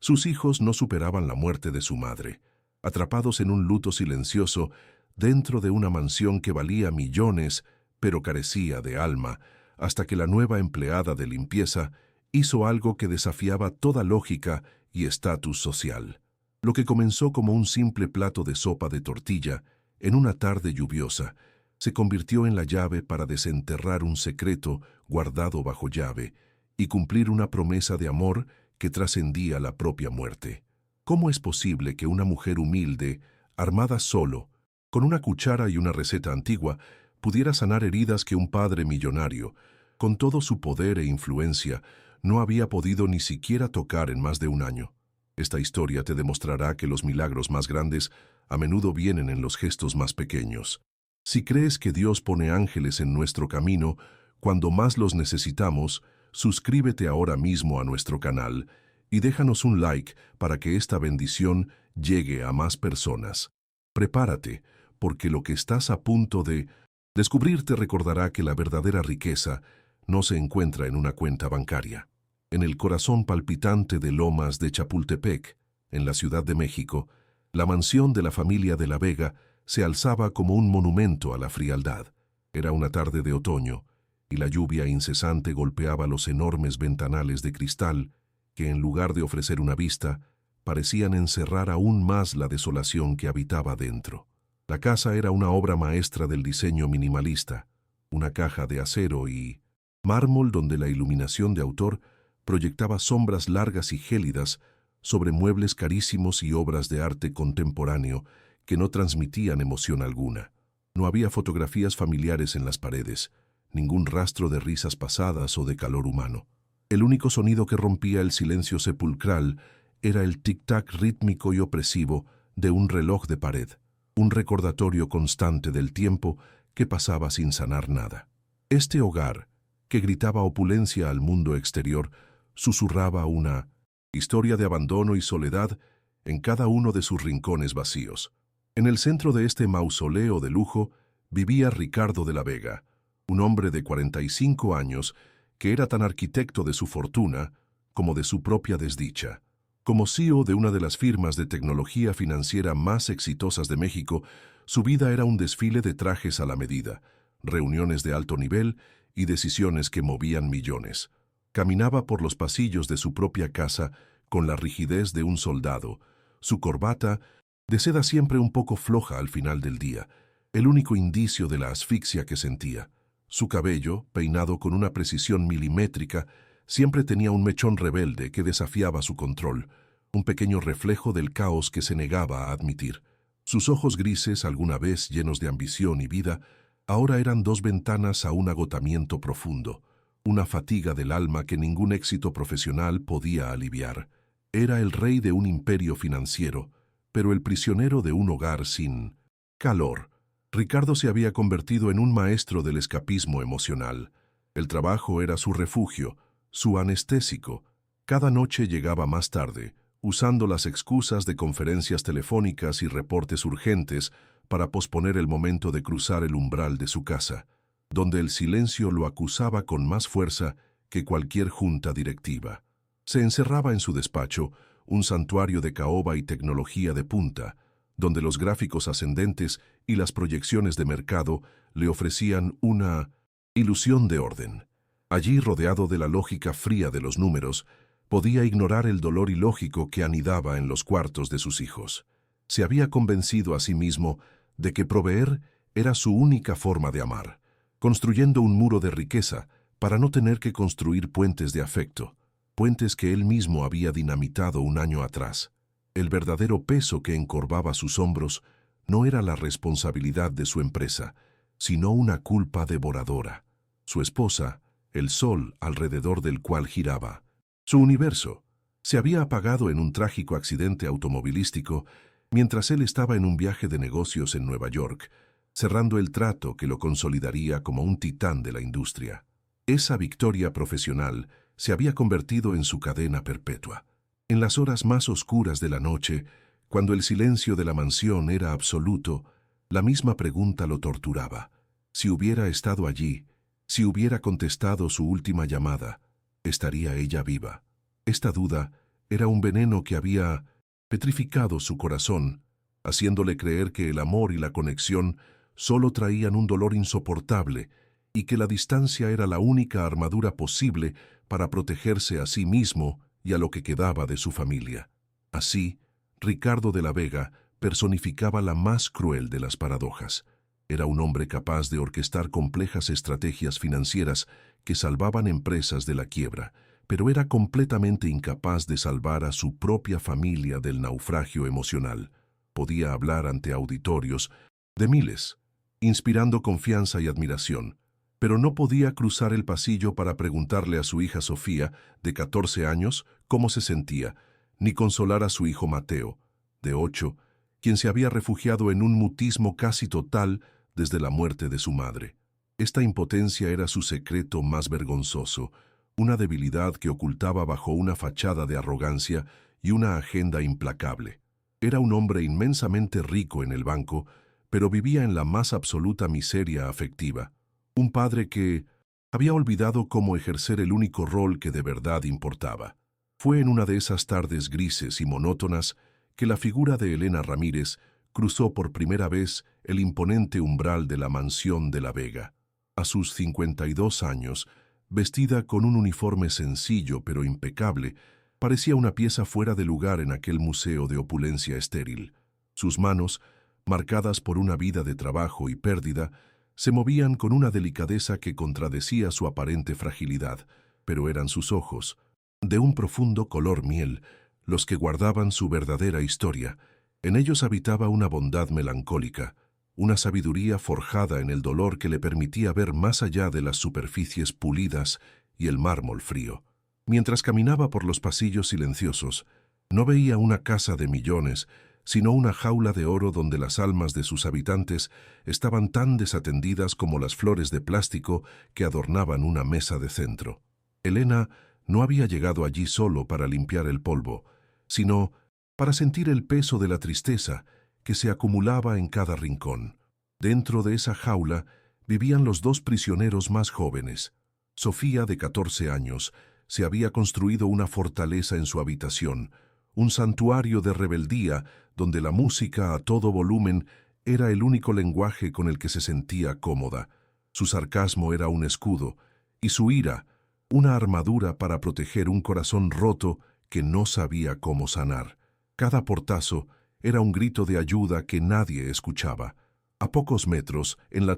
Sus hijos no superaban la muerte de su madre, atrapados en un luto silencioso dentro de una mansión que valía millones, pero carecía de alma, hasta que la nueva empleada de limpieza hizo algo que desafiaba toda lógica y estatus social. Lo que comenzó como un simple plato de sopa de tortilla, en una tarde lluviosa, se convirtió en la llave para desenterrar un secreto guardado bajo llave y cumplir una promesa de amor que trascendía la propia muerte. ¿Cómo es posible que una mujer humilde, armada solo, con una cuchara y una receta antigua, pudiera sanar heridas que un padre millonario, con todo su poder e influencia, no había podido ni siquiera tocar en más de un año? Esta historia te demostrará que los milagros más grandes a menudo vienen en los gestos más pequeños. Si crees que Dios pone ángeles en nuestro camino cuando más los necesitamos, suscríbete ahora mismo a nuestro canal y déjanos un like para que esta bendición llegue a más personas. Prepárate, porque lo que estás a punto de descubrir te recordará que la verdadera riqueza no se encuentra en una cuenta bancaria. En el corazón palpitante de Lomas de Chapultepec, en la Ciudad de México, la mansión de la familia de la Vega se alzaba como un monumento a la frialdad. Era una tarde de otoño, y la lluvia incesante golpeaba los enormes ventanales de cristal que, en lugar de ofrecer una vista, parecían encerrar aún más la desolación que habitaba dentro. La casa era una obra maestra del diseño minimalista, una caja de acero y mármol donde la iluminación de autor proyectaba sombras largas y gélidas sobre muebles carísimos y obras de arte contemporáneo que no transmitían emoción alguna. No había fotografías familiares en las paredes, ningún rastro de risas pasadas o de calor humano. El único sonido que rompía el silencio sepulcral era el tic-tac rítmico y opresivo de un reloj de pared, un recordatorio constante del tiempo que pasaba sin sanar nada. Este hogar, que gritaba opulencia al mundo exterior, susurraba una historia de abandono y soledad en cada uno de sus rincones vacíos. En el centro de este mausoleo de lujo vivía Ricardo de la Vega, un hombre de 45 años que era tan arquitecto de su fortuna como de su propia desdicha. Como CEO de una de las firmas de tecnología financiera más exitosas de México, su vida era un desfile de trajes a la medida, reuniones de alto nivel y decisiones que movían millones. Caminaba por los pasillos de su propia casa con la rigidez de un soldado, su corbata de seda siempre un poco floja al final del día, el único indicio de la asfixia que sentía. Su cabello, peinado con una precisión milimétrica, siempre tenía un mechón rebelde que desafiaba su control, un pequeño reflejo del caos que se negaba a admitir. Sus ojos grises, alguna vez llenos de ambición y vida, ahora eran dos ventanas a un agotamiento profundo, una fatiga del alma que ningún éxito profesional podía aliviar. Era el rey de un imperio financiero, pero el prisionero de un hogar sin calor. Ricardo se había convertido en un maestro del escapismo emocional. El trabajo era su refugio, su anestésico. Cada noche llegaba más tarde, usando las excusas de conferencias telefónicas y reportes urgentes para posponer el momento de cruzar el umbral de su casa, donde el silencio lo acusaba con más fuerza que cualquier junta directiva. Se encerraba en su despacho, un santuario de caoba y tecnología de punta, donde los gráficos ascendentes y las proyecciones de mercado le ofrecían una ilusión de orden. Allí, rodeado de la lógica fría de los números, podía ignorar el dolor ilógico que anidaba en los cuartos de sus hijos. Se había convencido a sí mismo de que proveer era su única forma de amar, construyendo un muro de riqueza para no tener que construir puentes de afecto, puentes que él mismo había dinamitado un año atrás. El verdadero peso que encorvaba sus hombros no era la responsabilidad de su empresa, sino una culpa devoradora. Su esposa, el sol alrededor del cual giraba. Su universo se había apagado en un trágico accidente automovilístico mientras él estaba en un viaje de negocios en Nueva York, cerrando el trato que lo consolidaría como un titán de la industria. Esa victoria profesional se había convertido en su cadena perpetua. En las horas más oscuras de la noche, cuando el silencio de la mansión era absoluto, la misma pregunta lo torturaba. Si hubiera estado allí, si hubiera contestado su última llamada, ¿estaría ella viva? Esta duda Era un veneno que había petrificado su corazón, haciéndole creer que el amor y la conexión solo traían un dolor insoportable y que la distancia era la única armadura posible para protegerse a sí mismo y a lo que quedaba de su familia. Así, Ricardo de la Vega personificaba la más cruel de las paradojas. Era un hombre capaz de orquestar complejas estrategias financieras que salvaban empresas de la quiebra, pero era completamente incapaz de salvar a su propia familia del naufragio emocional. Podía hablar ante auditorios de miles, inspirando confianza y admiración, pero no podía cruzar el pasillo para preguntarle a su hija Sofía, de 14 años, cómo se sentía, ni consolar a su hijo Mateo, de 8, quien se había refugiado en un mutismo casi total desde la muerte de su madre. Esta impotencia era su secreto más vergonzoso, una debilidad que ocultaba bajo una fachada de arrogancia y una agenda implacable. Era un hombre inmensamente rico en el banco, pero vivía en la más absoluta miseria afectiva. Un padre que había olvidado cómo ejercer el único rol que de verdad importaba. Fue en una de esas tardes grises y monótonas que la figura de Elena Ramírez cruzó por primera vez el imponente umbral de la mansión de La Vega. A sus 52 años, vestida con un uniforme sencillo pero impecable, parecía una pieza fuera de lugar en aquel museo de opulencia estéril. Sus manos, marcadas por una vida de trabajo y pérdida, se movían con una delicadeza que contradecía su aparente fragilidad, pero eran sus ojos, de un profundo color miel, los que guardaban su verdadera historia. En ellos habitaba una bondad melancólica, una sabiduría forjada en el dolor que le permitía ver más allá de las superficies pulidas y el mármol frío. Mientras caminaba por los pasillos silenciosos, no veía una casa de millones, sino una jaula de oro donde las almas de sus habitantes estaban tan desatendidas como las flores de plástico que adornaban una mesa de centro. Elena no había llegado allí solo para limpiar el polvo, sino para sentir el peso de la tristeza que se acumulaba en cada rincón. Dentro de esa jaula vivían los dos prisioneros más jóvenes. Sofía, de 14 años, se había construido una fortaleza en su habitación, un santuario de rebeldía donde la música a todo volumen era el único lenguaje con el que se sentía cómoda. Su sarcasmo era un escudo, y su ira, una armadura para proteger un corazón roto que no sabía cómo sanar. Cada portazo era un grito de ayuda que nadie escuchaba. A pocos metros, en la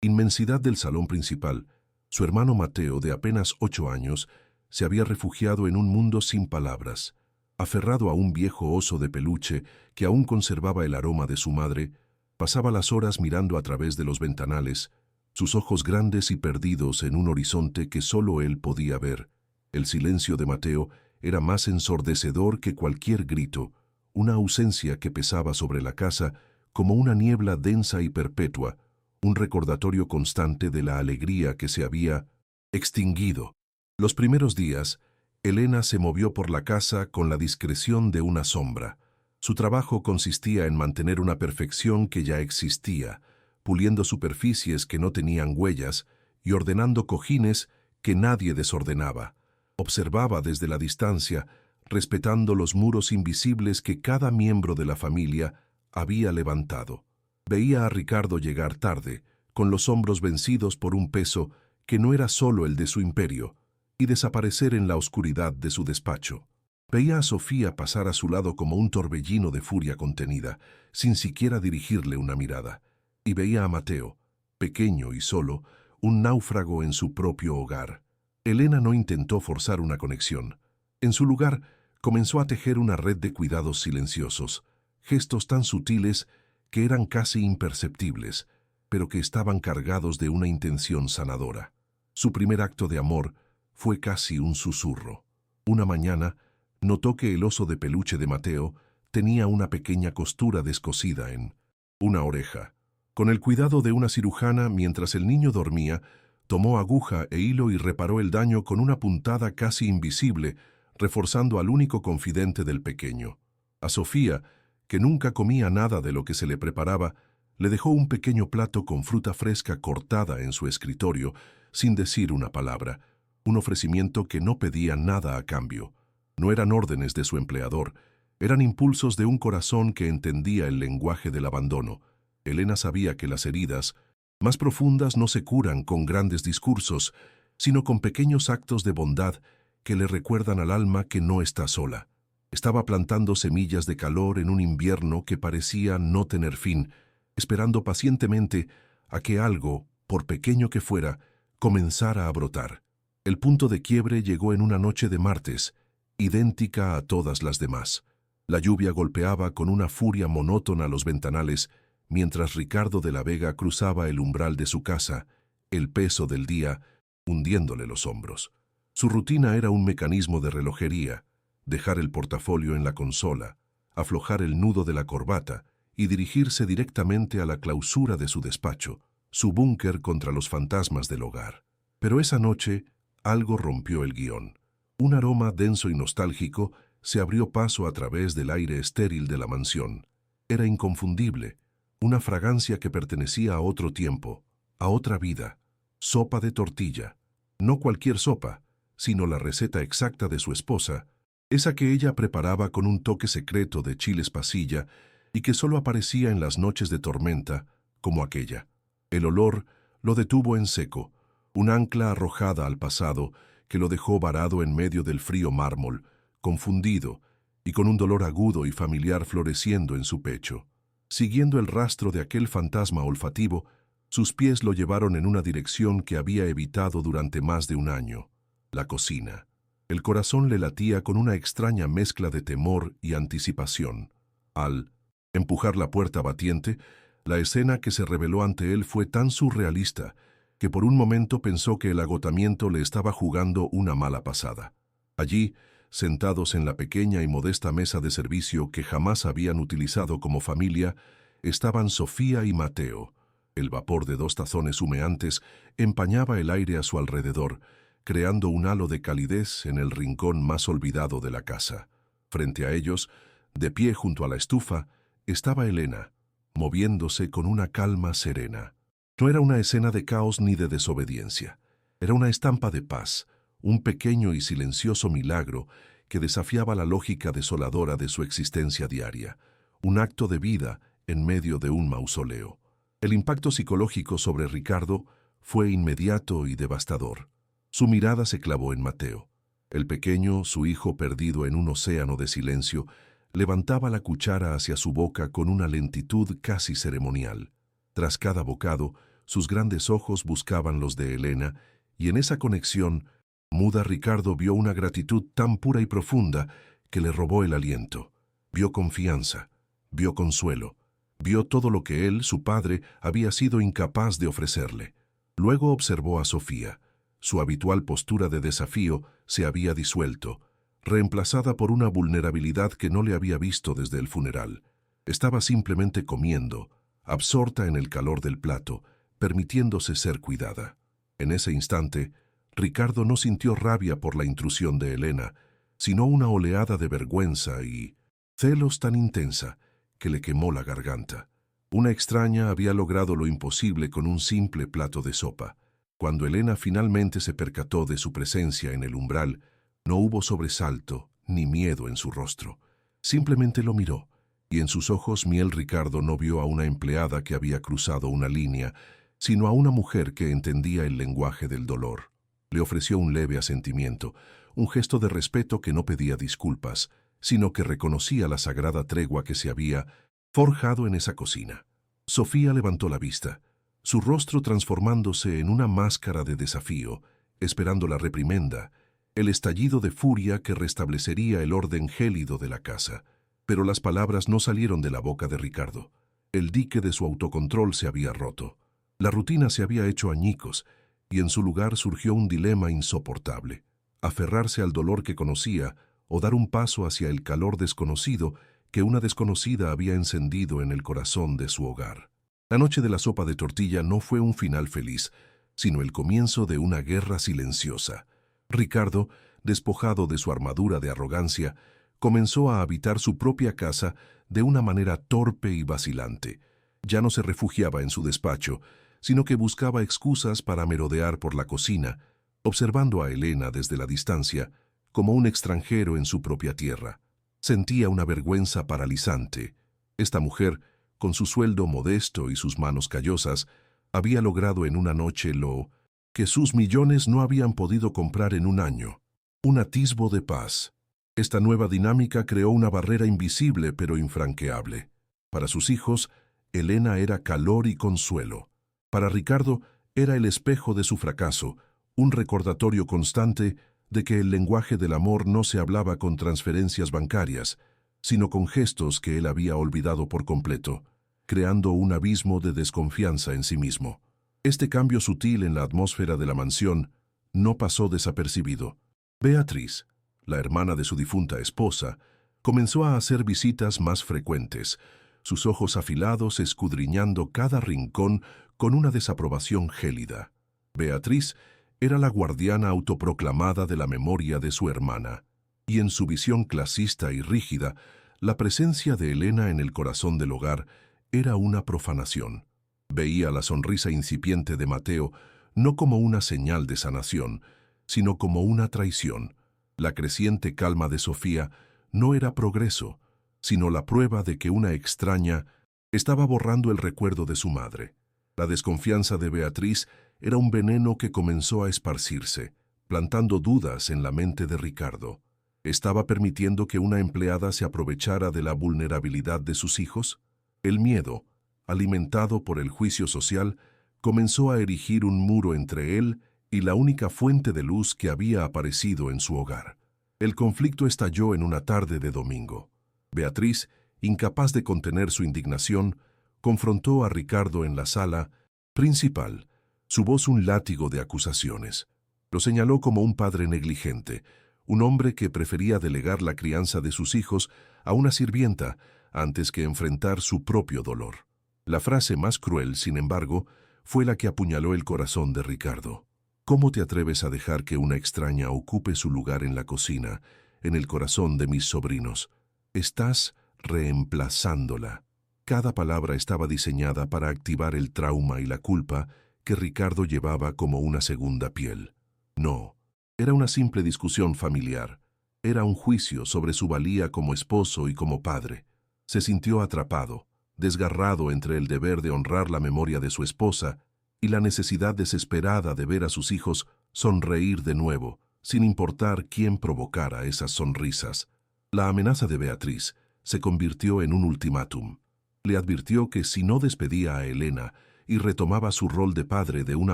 inmensidad del salón principal, su hermano Mateo, de apenas 8 años, se había refugiado en un mundo sin palabras. Aferrado a un viejo oso de peluche que aún conservaba el aroma de su madre, pasaba las horas mirando a través de los ventanales, sus ojos grandes y perdidos en un horizonte que solo él podía ver. El silencio de Mateo era más ensordecedor que cualquier grito, una ausencia que pesaba sobre la casa como una niebla densa y perpetua, un recordatorio constante de la alegría que se había extinguido. Los primeros días, Elena se movió por la casa con la discreción de una sombra. Su trabajo consistía en mantener una perfección que ya existía, puliendo superficies que no tenían huellas y ordenando cojines que nadie desordenaba. Observaba desde la distancia, respetando los muros invisibles que cada miembro de la familia había levantado. Veía a Ricardo llegar tarde, con los hombros vencidos por un peso que no era solo el de su imperio, y desaparecer en la oscuridad de su despacho. Veía a Sofía pasar a su lado como un torbellino de furia contenida, sin siquiera dirigirle una mirada. Y veía a Mateo, pequeño y solo, un náufrago en su propio hogar. Elena no intentó forzar una conexión. En su lugar, comenzó a tejer una red de cuidados silenciosos, gestos tan sutiles que eran casi imperceptibles, pero que estaban cargados de una intención sanadora. Su primer acto de amor fue casi un susurro. Una mañana, notó que el oso de peluche de Mateo tenía una pequeña costura descosida en una oreja. Con el cuidado de una cirujana, mientras el niño dormía, tomó aguja e hilo y reparó el daño con una puntada casi invisible, reforzando al único confidente del pequeño. A Sofía, que nunca comía nada de lo que se le preparaba, le dejó un pequeño plato con fruta fresca cortada en su escritorio, sin decir una palabra, un ofrecimiento que no pedía nada a cambio. No eran órdenes de su empleador, eran impulsos de un corazón que entendía el lenguaje del abandono. Elena sabía que las heridas más profundas no se curan con grandes discursos, sino con pequeños actos de bondad que le recuerdan al alma que no está sola. Estaba plantando semillas de calor en un invierno que parecía no tener fin, esperando pacientemente a que algo, por pequeño que fuera, comenzara a brotar. El punto de quiebre llegó en una noche de martes, idéntica a todas las demás. La lluvia golpeaba con una furia monótona los ventanales, mientras Ricardo de la Vega cruzaba el umbral de su casa, el peso del día hundiéndole los hombros. Su rutina era un mecanismo de relojería: dejar el portafolio en la consola, aflojar el nudo de la corbata y dirigirse directamente a la clausura de su despacho, su búnker contra los fantasmas del hogar. Pero esa noche algo rompió el guión. Un aroma denso y nostálgico se abrió paso a través del aire estéril de la mansión. Era inconfundible, una fragancia que pertenecía a otro tiempo, a otra vida. Sopa de tortilla. No cualquier sopa, sino la receta exacta de su esposa, esa que ella preparaba con un toque secreto de chiles pasilla y que solo aparecía en las noches de tormenta, como aquella. El olor lo detuvo en seco, un ancla arrojada al pasado que lo dejó varado en medio del frío mármol, confundido y con un dolor agudo y familiar floreciendo en su pecho. Siguiendo el rastro de aquel fantasma olfativo, sus pies lo llevaron en una dirección que había evitado durante más de un año: la cocina. El corazón le latía con una extraña mezcla de temor y anticipación. Al empujar la puerta batiente, la escena que se reveló ante él fue tan surrealista que por un momento pensó que el agotamiento le estaba jugando una mala pasada. Allí, sentados en la pequeña y modesta mesa de servicio que jamás habían utilizado como familia, estaban Sofía y Mateo. El vapor de 2 tazones humeantes empañaba el aire a su alrededor, creando un halo de calidez en el rincón más olvidado de la casa. Frente a ellos, de pie junto a la estufa, estaba Elena, moviéndose con una calma serena. No era una escena de caos ni de desobediencia. Era una estampa de paz, un pequeño y silencioso milagro que desafiaba la lógica desoladora de su existencia diaria, un acto de vida en medio de un mausoleo. El impacto psicológico sobre Ricardo fue inmediato y devastador. Su mirada se clavó en Mateo. El pequeño, su hijo perdido en un océano de silencio, levantaba la cuchara hacia su boca con una lentitud casi ceremonial. Tras cada bocado, sus grandes ojos buscaban los de Elena, y en esa conexión, muda, Ricardo vio una gratitud tan pura y profunda que le robó el aliento. Vio confianza, vio consuelo, vio todo lo que él, su padre, había sido incapaz de ofrecerle. Luego observó a Sofía. Su habitual postura de desafío se había disuelto, reemplazada por una vulnerabilidad que no le había visto desde el funeral. Estaba simplemente comiendo, absorta en el calor del plato, permitiéndose ser cuidada. En ese instante, Ricardo no sintió rabia por la intrusión de Elena, sino una oleada de vergüenza y celos tan intensa que le quemó la garganta. Una extraña había logrado lo imposible con un simple plato de sopa. Cuando Elena finalmente se percató de su presencia en el umbral, no hubo sobresalto ni miedo en su rostro. Simplemente lo miró, y en sus ojos miel Ricardo no vio a una empleada que había cruzado una línea, sino a una mujer que entendía el lenguaje del dolor. Le ofreció un leve asentimiento, un gesto de respeto que no pedía disculpas, sino que reconocía la sagrada tregua que se había forjado en esa cocina. Sofía levantó la vista, su rostro transformándose en una máscara de desafío, esperando la reprimenda, el estallido de furia que restablecería el orden gélido de la casa. Pero las palabras no salieron de la boca de Ricardo. El dique de su autocontrol se había roto. La rutina se había hecho añicos, y en su lugar surgió un dilema insoportable: aferrarse al dolor que conocía o dar un paso hacia el calor desconocido que una desconocida había encendido en el corazón de su hogar. La noche de la sopa de tortilla no fue un final feliz, sino el comienzo de una guerra silenciosa. Ricardo, despojado de su armadura de arrogancia, comenzó a habitar su propia casa de una manera torpe y vacilante. Ya no se refugiaba en su despacho, sino que buscaba excusas para merodear por la cocina, observando a Elena desde la distancia, como un extranjero en su propia tierra. Sentía una vergüenza paralizante. Esta mujer, con su sueldo modesto y sus manos callosas, había logrado en una noche lo que sus millones no habían podido comprar en un año: un atisbo de paz. Esta nueva dinámica creó una barrera invisible pero infranqueable. Para sus hijos, Elena era calor y consuelo. Para Ricardo, era el espejo de su fracaso, un recordatorio constante de que el lenguaje del amor no se hablaba con transferencias bancarias, sino con gestos que él había olvidado por completo, creando un abismo de desconfianza en sí mismo. Este cambio sutil en la atmósfera de la mansión no pasó desapercibido. Beatriz, la hermana de su difunta esposa, comenzó a hacer visitas más frecuentes, sus ojos afilados escudriñando cada rincón con una desaprobación gélida. Beatriz era la guardiana autoproclamada de la memoria de su hermana, y en su visión clasista y rígida, la presencia de Elena en el corazón del hogar era una profanación. Veía la sonrisa incipiente de Mateo no como una señal de sanación, sino como una traición. La creciente calma de Sofía no era progreso, sino la prueba de que una extraña estaba borrando el recuerdo de su madre. La desconfianza de Beatriz era un veneno que comenzó a esparcirse, plantando dudas en la mente de Ricardo. ¿Estaba permitiendo que una empleada se aprovechara de la vulnerabilidad de sus hijos? El miedo, alimentado por el juicio social, comenzó a erigir un muro entre él y la única fuente de luz que había aparecido en su hogar. El conflicto estalló en una tarde de domingo. Beatriz, incapaz de contener su indignación, confrontó a Ricardo en la sala principal, su voz un látigo de acusaciones. Lo señaló como un padre negligente, un hombre que prefería delegar la crianza de sus hijos a una sirvienta antes que enfrentar su propio dolor. La frase más cruel, sin embargo, fue la que apuñaló el corazón de Ricardo. ¿Cómo te atreves a dejar que una extraña ocupe su lugar en la cocina, en el corazón de mis sobrinos? Estás reemplazándola. Cada palabra estaba diseñada para activar el trauma y la culpa que Ricardo llevaba como una segunda piel. No, era una simple discusión familiar. Era un juicio sobre su valía como esposo y como padre. Se sintió atrapado, desgarrado entre el deber de honrar la memoria de su esposa y la necesidad desesperada de ver a sus hijos sonreír de nuevo, sin importar quién provocara esas sonrisas. La amenaza de Beatriz se convirtió en un ultimátum. Le advirtió que si no despedía a Elena y retomaba su rol de padre de una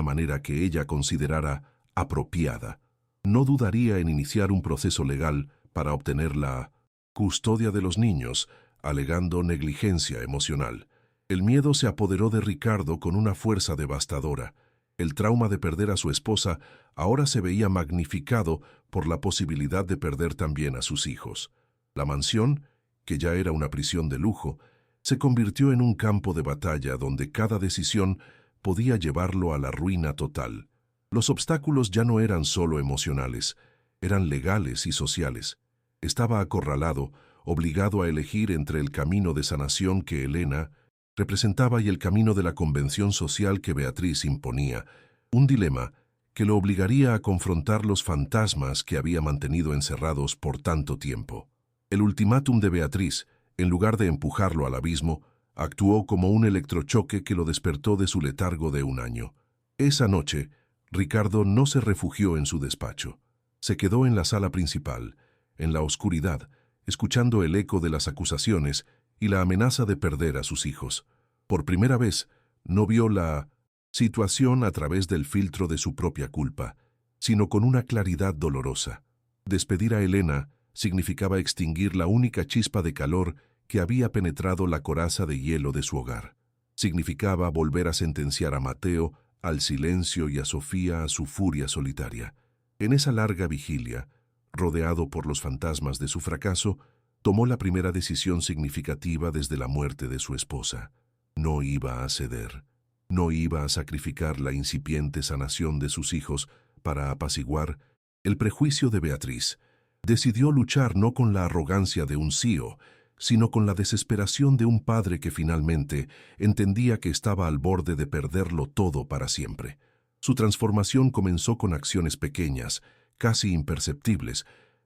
manera que ella considerara apropiada, no dudaría en iniciar un proceso legal para obtener la custodia de los niños, alegando negligencia emocional. El miedo se apoderó de Ricardo con una fuerza devastadora. El trauma de perder a su esposa ahora se veía magnificado por la posibilidad de perder también a sus hijos. La mansión, que ya era una prisión de lujo, se convirtió en un campo de batalla donde cada decisión podía llevarlo a la ruina total. Los obstáculos ya no eran solo emocionales, eran legales y sociales. Estaba acorralado, obligado a elegir entre el camino de sanación que Elena representaba y el camino de la convención social que Beatriz imponía, un dilema que lo obligaría a confrontar los fantasmas que había mantenido encerrados por tanto tiempo. El ultimátum de Beatriz, en lugar de empujarlo al abismo, actuó como un electrochoque que lo despertó de su letargo de un año. Esa noche, Ricardo no se refugió en su despacho. Se quedó en la sala principal, en la oscuridad, escuchando el eco de las acusaciones y la amenaza de perder a sus hijos. Por primera vez, no vio la situación a través del filtro de su propia culpa, sino con una claridad dolorosa. Despedir a Elena significaba extinguir la única chispa de calor que había penetrado la coraza de hielo de su hogar. Significaba volver a sentenciar a Mateo al silencio y a Sofía a su furia solitaria. En esa larga vigilia, rodeado por los fantasmas de su fracaso, tomó la primera decisión significativa desde la muerte de su esposa. No iba a ceder. No iba a sacrificar la incipiente sanación de sus hijos para apaciguar el prejuicio de Beatriz. Decidió luchar no con la arrogancia de un CEO, sino con la desesperación de un padre que finalmente entendía que estaba al borde de perderlo todo para siempre. Su transformación comenzó con acciones pequeñas, casi imperceptibles,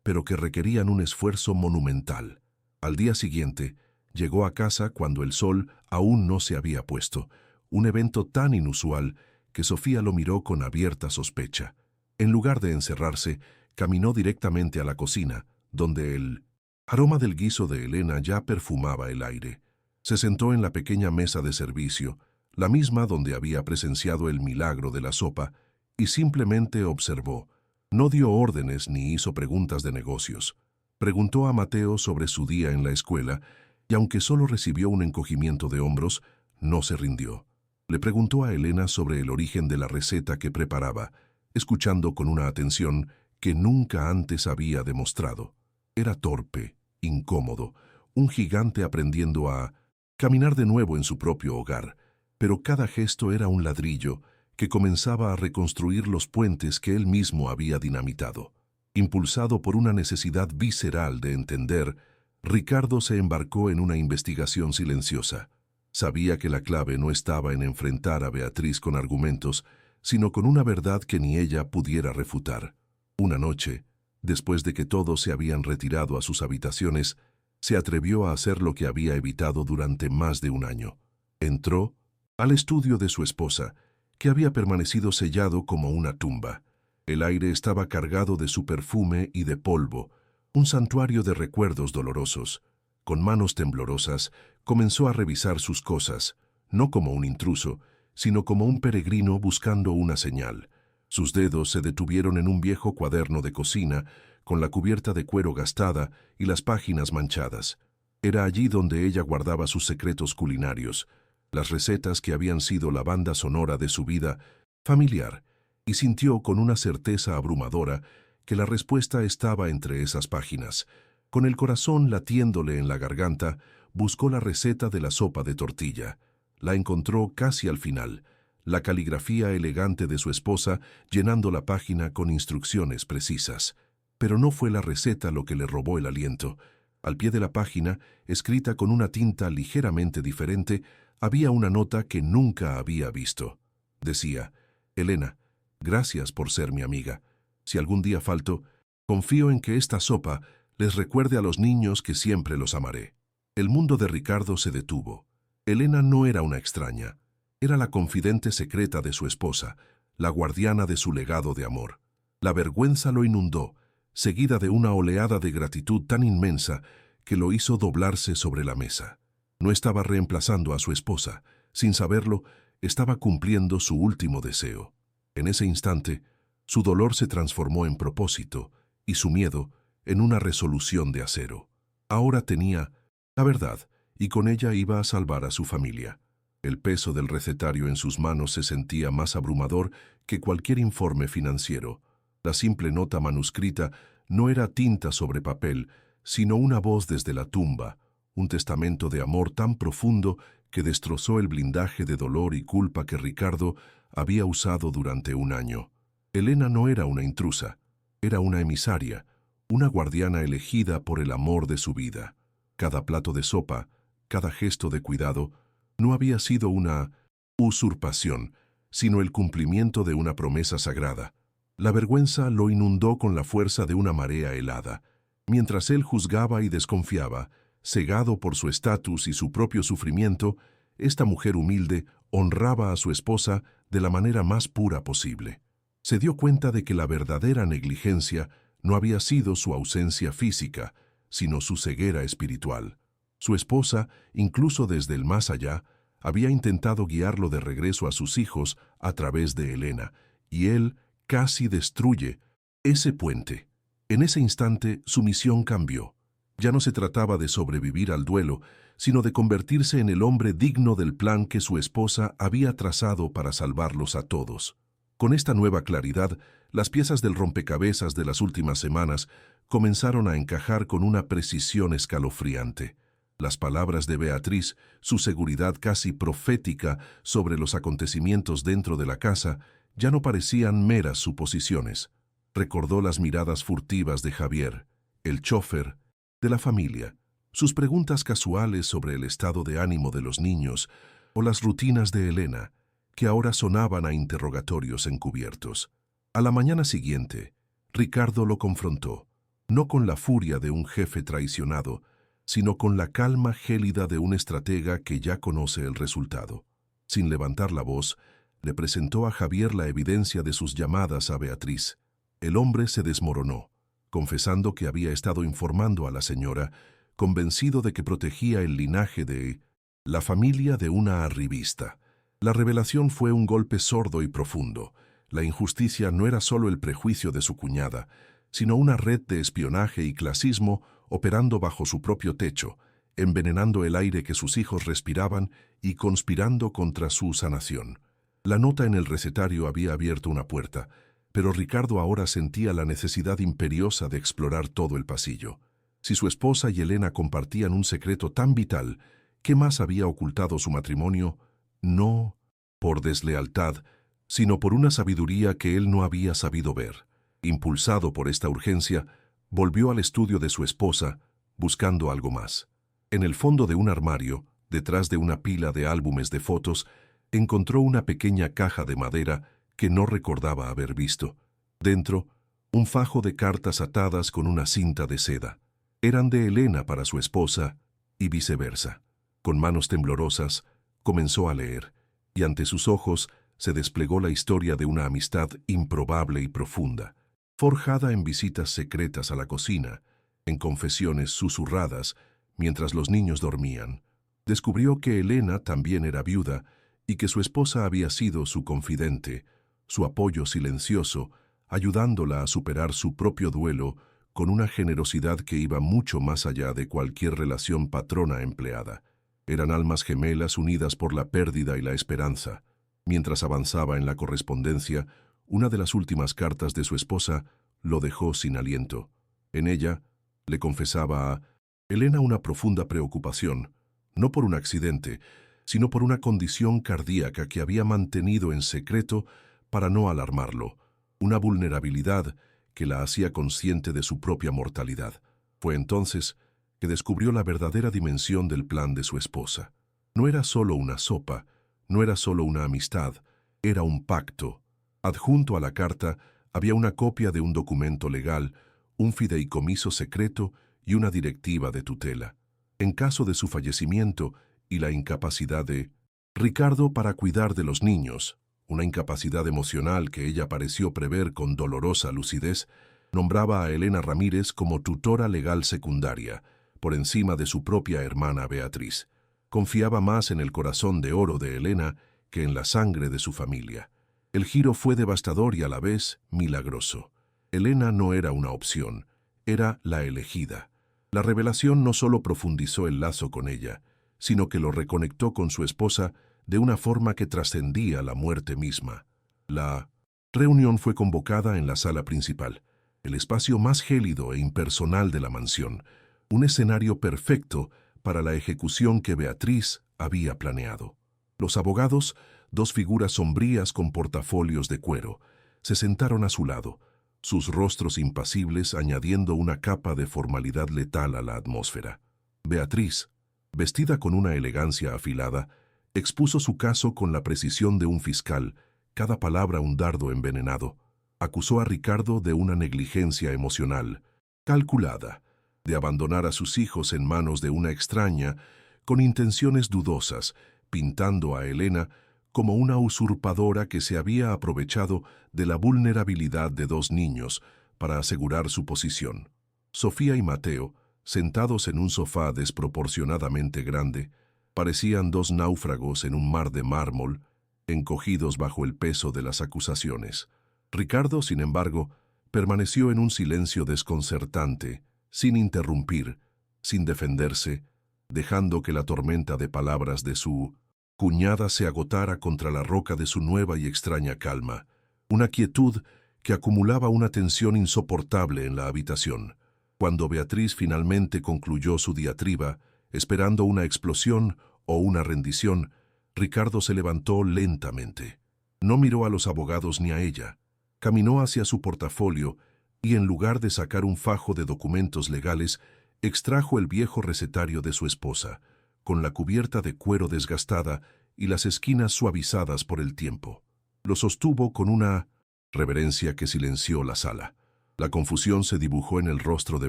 pero que requerían un esfuerzo monumental. Al día siguiente, llegó a casa cuando el sol aún no se había puesto, un evento tan inusual que Sofía lo miró con abierta sospecha. En lugar de encerrarse, caminó directamente a la cocina, donde el aroma del guiso de Elena ya perfumaba el aire. Se sentó en la pequeña mesa de servicio, la misma donde había presenciado el milagro de la sopa, y simplemente observó. No dio órdenes ni hizo preguntas de negocios. Preguntó a Mateo sobre su día en la escuela, y aunque solo recibió un encogimiento de hombros, no se rindió. Le preguntó a Elena sobre el origen de la receta que preparaba, escuchando con una atención que nunca antes había demostrado. Era torpe, incómodo, un gigante aprendiendo a caminar de nuevo en su propio hogar, pero cada gesto era un ladrillo que comenzaba a reconstruir los puentes que él mismo había dinamitado. Impulsado por una necesidad visceral de entender, Ricardo se embarcó en una investigación silenciosa. Sabía que la clave no estaba en enfrentar a Beatriz con argumentos, sino con una verdad que ni ella pudiera refutar. Una noche, después de que todos se habían retirado a sus habitaciones, se atrevió a hacer lo que había evitado durante más de un año. Entró al estudio de su esposa, que había permanecido sellado como una tumba. El aire estaba cargado de su perfume y de polvo, un santuario de recuerdos dolorosos. Con manos temblorosas, comenzó a revisar sus cosas, no como un intruso, sino como un peregrino buscando una señal. Sus dedos se detuvieron en un viejo cuaderno de cocina, con la cubierta de cuero gastada y las páginas manchadas. Era allí donde ella guardaba sus secretos culinarios, las recetas que habían sido la banda sonora de su vida familiar, y sintió con una certeza abrumadora que la respuesta estaba entre esas páginas. Con el corazón latiéndole en la garganta, buscó la receta de la sopa de tortilla. La encontró casi al final, la caligrafía elegante de su esposa llenando la página con instrucciones precisas. Pero no fue la receta lo que le robó el aliento. Al pie de la página, escrita con una tinta ligeramente diferente, había una nota que nunca había visto. Decía: Elena, gracias por ser mi amiga. Si algún día falto, confío en que esta sopa les recuerde a los niños que siempre los amaré. El mundo de Ricardo se detuvo. Elena no era una extraña. Era la confidente secreta de su esposa, la guardiana de su legado de amor. La vergüenza lo inundó, seguida de una oleada de gratitud tan inmensa que lo hizo doblarse sobre la mesa. No estaba reemplazando a su esposa. Sin saberlo, estaba cumpliendo su último deseo. En ese instante, su dolor se transformó en propósito y su miedo en una resolución de acero. Ahora tenía la verdad y con ella iba a salvar a su familia. El peso del recetario en sus manos se sentía más abrumador que cualquier informe financiero. La simple nota manuscrita no era tinta sobre papel, sino una voz desde la tumba, un testamento de amor tan profundo que destrozó el blindaje de dolor y culpa que Ricardo había usado durante un año. Elena no era una intrusa, era una emisaria, una guardiana elegida por el amor de su vida. Cada plato de sopa, cada gesto de cuidado, no había sido una usurpación, sino el cumplimiento de una promesa sagrada. La vergüenza lo inundó con la fuerza de una marea helada. Mientras él juzgaba y desconfiaba, cegado por su estatus y su propio sufrimiento, esta mujer humilde honraba a su esposa de la manera más pura posible. Se dio cuenta de que la verdadera negligencia no había sido su ausencia física, sino su ceguera espiritual. Su esposa, incluso desde el más allá, había intentado guiarlo de regreso a sus hijos a través de Elena, y él casi destruye ese puente. En ese instante, su misión cambió. Ya no se trataba de sobrevivir al duelo, sino de convertirse en el hombre digno del plan que su esposa había trazado para salvarlos a todos. Con esta nueva claridad, las piezas del rompecabezas de las últimas semanas comenzaron a encajar con una precisión escalofriante. Las palabras de Beatriz, su seguridad casi profética sobre los acontecimientos dentro de la casa, ya no parecían meras suposiciones. Recordó las miradas furtivas de Javier, el chófer de la familia, sus preguntas casuales sobre el estado de ánimo de los niños o las rutinas de Elena, que ahora sonaban a interrogatorios encubiertos. A la mañana siguiente, Ricardo lo confrontó. no con la furia de un jefe traicionado, sino con la calma gélida de un estratega que ya conoce el resultado. Sin levantar la voz, le presentó a Javier la evidencia de sus llamadas a Beatriz. El hombre se desmoronó, confesando que había estado informando a la señora, convencido de que protegía el linaje de la familia de una arribista. La revelación fue un golpe sordo y profundo. La injusticia no era solo el prejuicio de su cuñada, sino una red de espionaje y clasismo operando bajo su propio techo, envenenando el aire que sus hijos respiraban y conspirando contra su sanación. La nota en el recetario había abierto una puerta, pero Ricardo ahora sentía la necesidad imperiosa de explorar todo el pasillo. Si su esposa y Elena compartían un secreto tan vital, ¿qué más había ocultado su matrimonio? No por deslealtad, sino por una sabiduría que él no había sabido ver. Impulsado por esta urgencia, volvió al estudio de su esposa, buscando algo más. En el fondo de un armario, detrás de una pila de álbumes de fotos, encontró una pequeña caja de madera que no recordaba haber visto. Dentro, un fajo de cartas atadas con una cinta de seda. Eran de Elena para su esposa y viceversa. Con manos temblorosas, comenzó a leer, y ante sus ojos se desplegó la historia de una amistad improbable y profunda, forjada en visitas secretas a la cocina, en confesiones susurradas mientras los niños dormían. Descubrió que Elena también era viuda y que su esposa había sido su confidente, su apoyo silencioso, ayudándola a superar su propio duelo con una generosidad que iba mucho más allá de cualquier relación patrona-empleada. Eran almas gemelas unidas por la pérdida y la esperanza. Mientras avanzaba en la correspondencia, una de las últimas cartas de su esposa lo dejó sin aliento. En ella, le confesaba a Elena una profunda preocupación, no por un accidente, sino por una condición cardíaca que había mantenido en secreto para no alarmarlo, una vulnerabilidad que la hacía consciente de su propia mortalidad. Fue entonces que descubrió la verdadera dimensión del plan de su esposa. No era solo una sopa, no era solo una amistad, era un pacto. Adjunto a la carta había una copia de un documento legal, un fideicomiso secreto y una directiva de tutela. En caso de su fallecimiento y la incapacidad de Ricardo para cuidar de los niños, una incapacidad emocional que ella pareció prever con dolorosa lucidez, nombraba a Elena Ramírez como tutora legal secundaria, por encima de su propia hermana Beatriz. Confiaba más en el corazón de oro de Elena que en la sangre de su familia. El giro fue devastador y a la vez milagroso. Elena no era una opción, era la elegida. La revelación no solo profundizó el lazo con ella, sino que lo reconectó con su esposa de una forma que trascendía la muerte misma. La reunión fue convocada en la sala principal, el espacio más gélido e impersonal de la mansión, un escenario perfecto para la ejecución que Beatriz había planeado. Los abogados, dos figuras sombrías con portafolios de cuero, se sentaron a su lado, sus rostros impasibles añadiendo una capa de formalidad letal a la atmósfera. Beatriz, vestida con una elegancia afilada, expuso su caso con la precisión de un fiscal, cada palabra un dardo envenenado. Acusó a Ricardo de una negligencia emocional, calculada, de abandonar a sus hijos en manos de una extraña, con intenciones dudosas, pintando a Elena como una usurpadora que se había aprovechado de la vulnerabilidad de dos niños para asegurar su posición. Sofía y Mateo, sentados en un sofá desproporcionadamente grande, parecían dos náufragos en un mar de mármol, encogidos bajo el peso de las acusaciones. Ricardo, sin embargo, permaneció en un silencio desconcertante, sin interrumpir, sin defenderse, dejando que la tormenta de palabras de su cuñada se agotara contra la roca de su nueva y extraña calma, una quietud que acumulaba una tensión insoportable en la habitación. Cuando Beatriz finalmente concluyó su diatriba, esperando una explosión o una rendición, Ricardo se levantó lentamente. No miró a los abogados ni a ella. Caminó hacia su portafolio y, en lugar de sacar un fajo de documentos legales, extrajo el viejo recetario de su esposa, con la cubierta de cuero desgastada y las esquinas suavizadas por el tiempo. Lo sostuvo con una reverencia que silenció la sala. La confusión se dibujó en el rostro de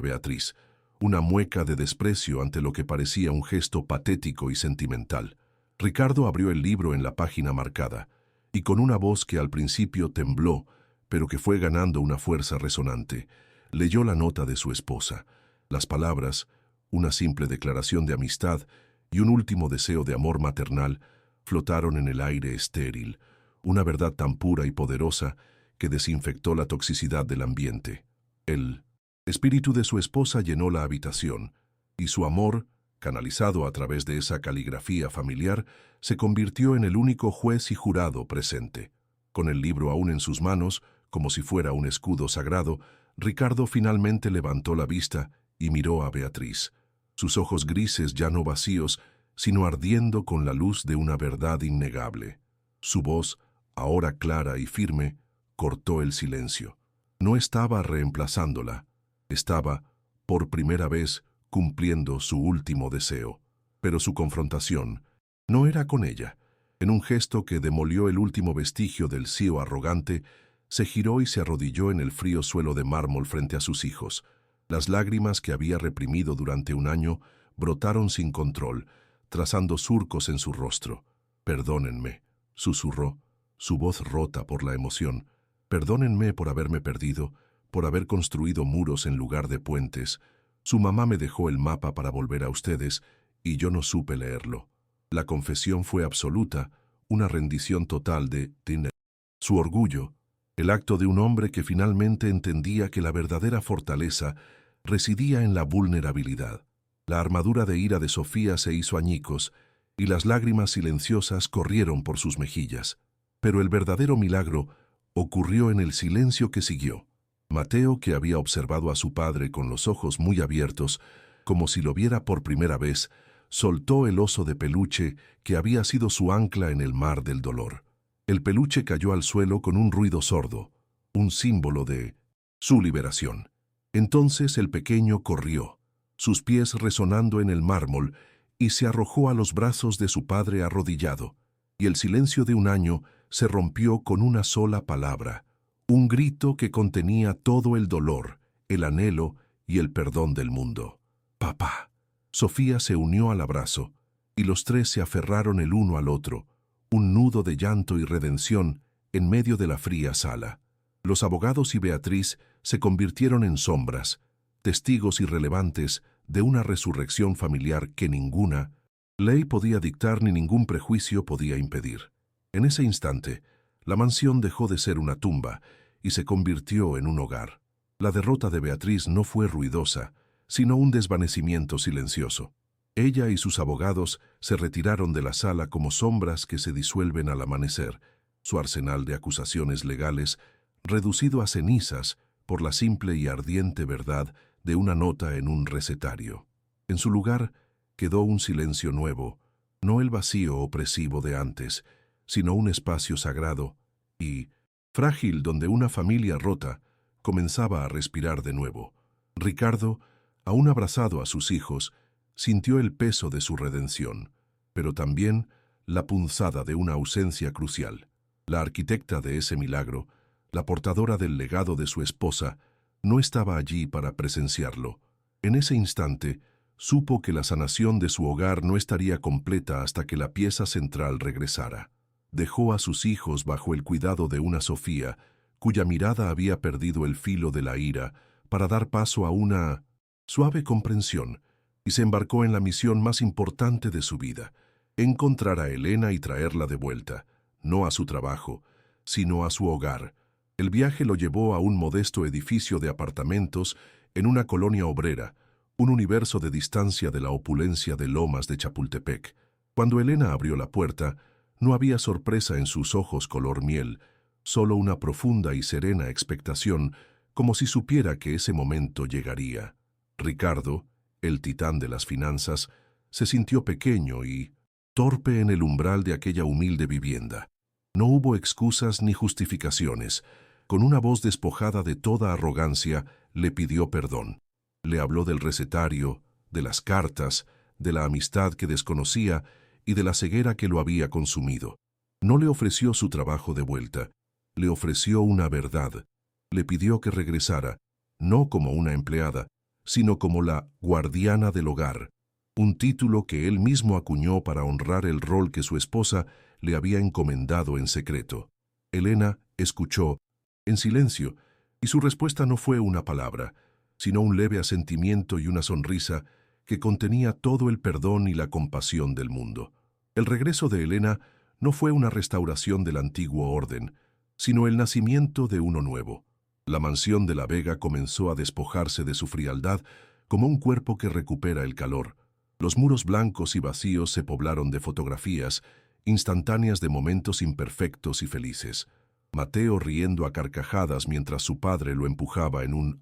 Beatriz, una mueca de desprecio ante lo que parecía un gesto patético y sentimental. Ricardo abrió el libro en la página marcada, y con una voz que al principio tembló, pero que fue ganando una fuerza resonante, leyó la nota de su esposa. Las palabras, una simple declaración de amistad y un último deseo de amor maternal, flotaron en el aire estéril, una verdad tan pura y poderosa que desinfectó la toxicidad del ambiente. El espíritu de su esposa llenó la habitación, y su amor, canalizado a través de esa caligrafía familiar, se convirtió en el único juez y jurado presente. Con el libro aún en sus manos, como si fuera un escudo sagrado, Ricardo finalmente levantó la vista y miró a Beatriz, sus ojos grises ya no vacíos, sino ardiendo con la luz de una verdad innegable. Su voz, ahora clara y firme, cortó el silencio. No estaba reemplazándola, estaba, por primera vez, cumpliendo su último deseo. Pero su confrontación no era con ella. En un gesto que demolió el último vestigio del sío arrogante, se giró y se arrodilló en el frío suelo de mármol frente a sus hijos. Las lágrimas que había reprimido durante un año brotaron sin control, trazando surcos en su rostro. «Perdónenme», susurró, su voz rota por la emoción. «Perdónenme por haberme perdido, por haber construido muros en lugar de puentes. Su mamá me dejó el mapa para volver a ustedes y yo no supe leerlo». La confesión fue absoluta, una rendición total de Tiner. Su orgullo, el acto de un hombre que finalmente entendía que la verdadera fortaleza residía en la vulnerabilidad. La armadura de ira de Sofía se hizo añicos y las lágrimas silenciosas corrieron por sus mejillas. Pero el verdadero milagro ocurrió en el silencio que siguió. Mateo, que había observado a su padre con los ojos muy abiertos, como si lo viera por primera vez, soltó el oso de peluche que había sido su ancla en el mar del dolor. El peluche cayó al suelo con un ruido sordo, un símbolo de su liberación. Entonces el pequeño corrió, sus pies resonando en el mármol, y se arrojó a los brazos de su padre arrodillado, y el silencio de un año se rompió con una sola palabra, un grito que contenía todo el dolor, el anhelo y el perdón del mundo. «Papá». Sofía se unió al abrazo, y los tres se aferraron el uno al otro, un nudo de llanto y redención en medio de la fría sala. Los abogados y Beatriz se convirtieron en sombras, testigos irrelevantes de una resurrección familiar que ninguna ley podía dictar ni ningún prejuicio podía impedir. En ese instante, la mansión dejó de ser una tumba y se convirtió en un hogar. La derrota de Beatriz no fue ruidosa, sino un desvanecimiento silencioso. Ella y sus abogados se retiraron de la sala como sombras que se disuelven al amanecer, su arsenal de acusaciones legales reducido a cenizas por la simple y ardiente verdad de una nota en un recetario. En su lugar quedó un silencio nuevo, no el vacío opresivo de antes, sino un espacio sagrado y frágil donde una familia rota comenzaba a respirar de nuevo. Ricardo, aún abrazado a sus hijos, sintió el peso de su redención, pero también la punzada de una ausencia crucial. La arquitecta de ese milagro, la portadora del legado de su esposa, no estaba allí para presenciarlo. En ese instante, supo que la sanación de su hogar no estaría completa hasta que la pieza central regresara. Dejó a sus hijos bajo el cuidado de una Sofía, cuya mirada había perdido el filo de la ira, para dar paso a una suave comprensión, y se embarcó en la misión más importante de su vida, encontrar a Elena y traerla de vuelta, no a su trabajo, sino a su hogar. El viaje lo llevó a un modesto edificio de apartamentos en una colonia obrera, un universo de distancia de la opulencia de Lomas de Chapultepec. Cuando Elena abrió la puerta, no había sorpresa en sus ojos color miel, solo una profunda y serena expectación, como si supiera que ese momento llegaría. Ricardo, el titán de las finanzas, se sintió pequeño y torpe en el umbral de aquella humilde vivienda. No hubo excusas ni justificaciones. Con una voz despojada de toda arrogancia, le pidió perdón. Le habló del recetario, de las cartas, de la amistad que desconocía y de la ceguera que lo había consumido. No le ofreció su trabajo de vuelta, le ofreció una verdad. Le pidió que regresara, no como una empleada, sino como la guardiana del hogar, un título que él mismo acuñó para honrar el rol que su esposa le había encomendado en secreto. Elena escuchó, en silencio, y su respuesta no fue una palabra, sino un leve asentimiento y una sonrisa que contenía todo el perdón y la compasión del mundo. El regreso de Elena no fue una restauración del antiguo orden, sino el nacimiento de uno nuevo. La mansión de la Vega comenzó a despojarse de su frialdad como un cuerpo que recupera el calor. Los muros blancos y vacíos se poblaron de fotografías, instantáneas de momentos imperfectos y felices. Mateo riendo a carcajadas mientras su padre lo empujaba en un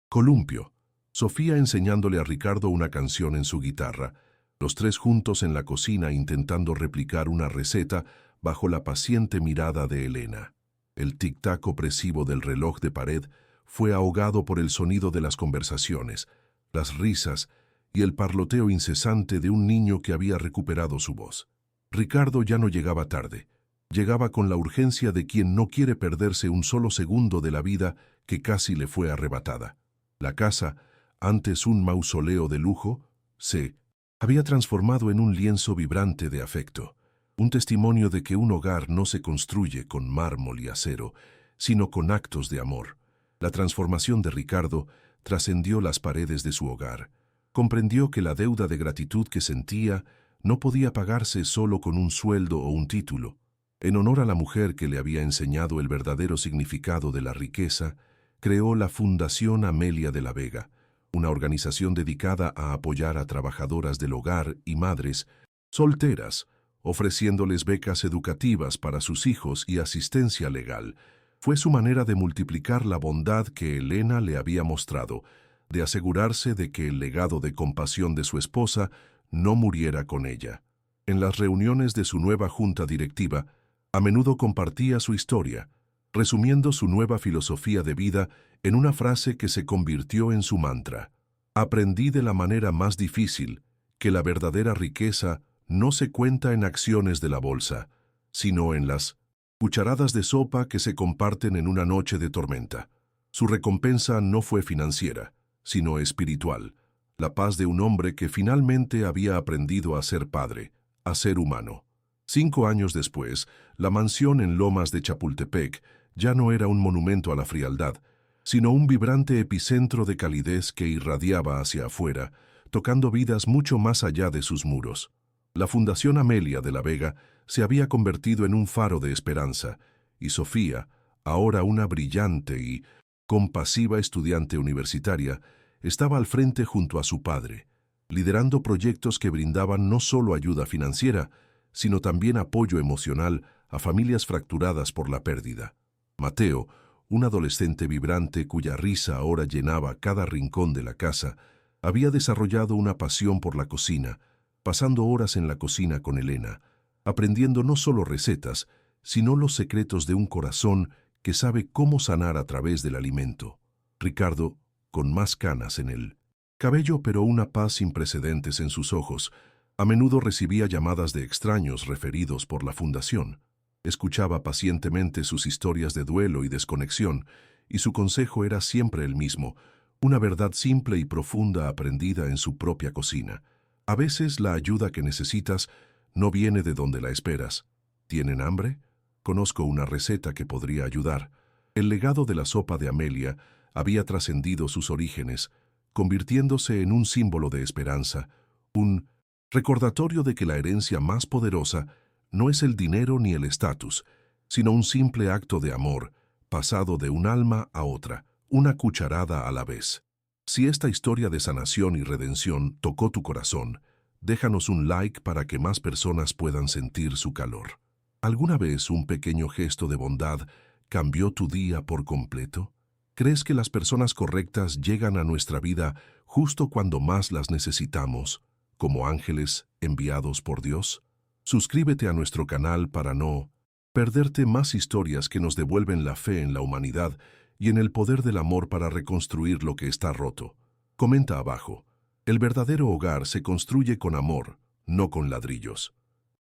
columpio. Sofía enseñándole a Ricardo una canción en su guitarra, los tres juntos en la cocina intentando replicar una receta bajo la paciente mirada de Elena. El tic-tac opresivo del reloj de pared fue ahogado por el sonido de las conversaciones, las risas y el parloteo incesante de un niño que había recuperado su voz. Ricardo ya no llegaba tarde. Llegaba con la urgencia de quien no quiere perderse un solo segundo de la vida que casi le fue arrebatada. La casa, antes un mausoleo de lujo, se había transformado en un lienzo vibrante de afecto, un testimonio de que un hogar no se construye con mármol y acero, sino con actos de amor. La transformación de Ricardo trascendió las paredes de su hogar. Comprendió que la deuda de gratitud que sentía no podía pagarse solo con un sueldo o un título. En honor a la mujer que le había enseñado el verdadero significado de la riqueza, creó la Fundación Amelia de la Vega, una organización dedicada a apoyar a trabajadoras del hogar y madres solteras, ofreciéndoles becas educativas para sus hijos y asistencia legal. Fue su manera de multiplicar la bondad que Elena le había mostrado, de asegurarse de que el legado de compasión de su esposa no muriera con ella. En las reuniones de su nueva junta directiva, a menudo compartía su historia, resumiendo su nueva filosofía de vida en una frase que se convirtió en su mantra. Aprendí de la manera más difícil que la verdadera riqueza no se cuenta en acciones de la bolsa, sino en las cucharadas de sopa que se comparten en una noche de tormenta. Su recompensa no fue financiera, sino espiritual, la paz de un hombre que finalmente había aprendido a ser padre, a ser humano. 5 años después, la mansión en Lomas de Chapultepec ya no era un monumento a la frialdad, sino un vibrante epicentro de calidez que irradiaba hacia afuera, tocando vidas mucho más allá de sus muros. La Fundación Amelia de la Vega se había convertido en un faro de esperanza, y Sofía, ahora una brillante y compasiva estudiante universitaria, estaba al frente junto a su padre, liderando proyectos que brindaban no solo ayuda financiera, sino también apoyo emocional a familias fracturadas por la pérdida. Mateo, un adolescente vibrante cuya risa ahora llenaba cada rincón de la casa, había desarrollado una pasión por la cocina, pasando horas en la cocina con Elena, aprendiendo no solo recetas, sino los secretos de un corazón que sabe cómo sanar a través del alimento. Ricardo, con más canas en el cabello pero una paz sin precedentes en sus ojos, a menudo recibía llamadas de extraños referidos por la fundación. Escuchaba pacientemente sus historias de duelo y desconexión, y su consejo era siempre el mismo, una verdad simple y profunda aprendida en su propia cocina. A veces la ayuda que necesitas no viene de donde la esperas. ¿Tienen hambre? Conozco una receta que podría ayudar. El legado de la sopa de Amelia había trascendido sus orígenes, convirtiéndose en un símbolo de esperanza, un recordatorio de que la herencia más poderosa no es el dinero ni el estatus, sino un simple acto de amor, pasado de un alma a otra, una cucharada a la vez. Si esta historia de sanación y redención tocó tu corazón, déjanos un like para que más personas puedan sentir su calor. ¿Alguna vez un pequeño gesto de bondad cambió tu día por completo? ¿Crees que las personas correctas llegan a nuestra vida justo cuando más las necesitamos, como ángeles enviados por Dios? Suscríbete a nuestro canal para no perderte más historias que nos devuelven la fe en la humanidad y en el poder del amor para reconstruir lo que está roto. Comenta abajo. El verdadero hogar se construye con amor, no con ladrillos.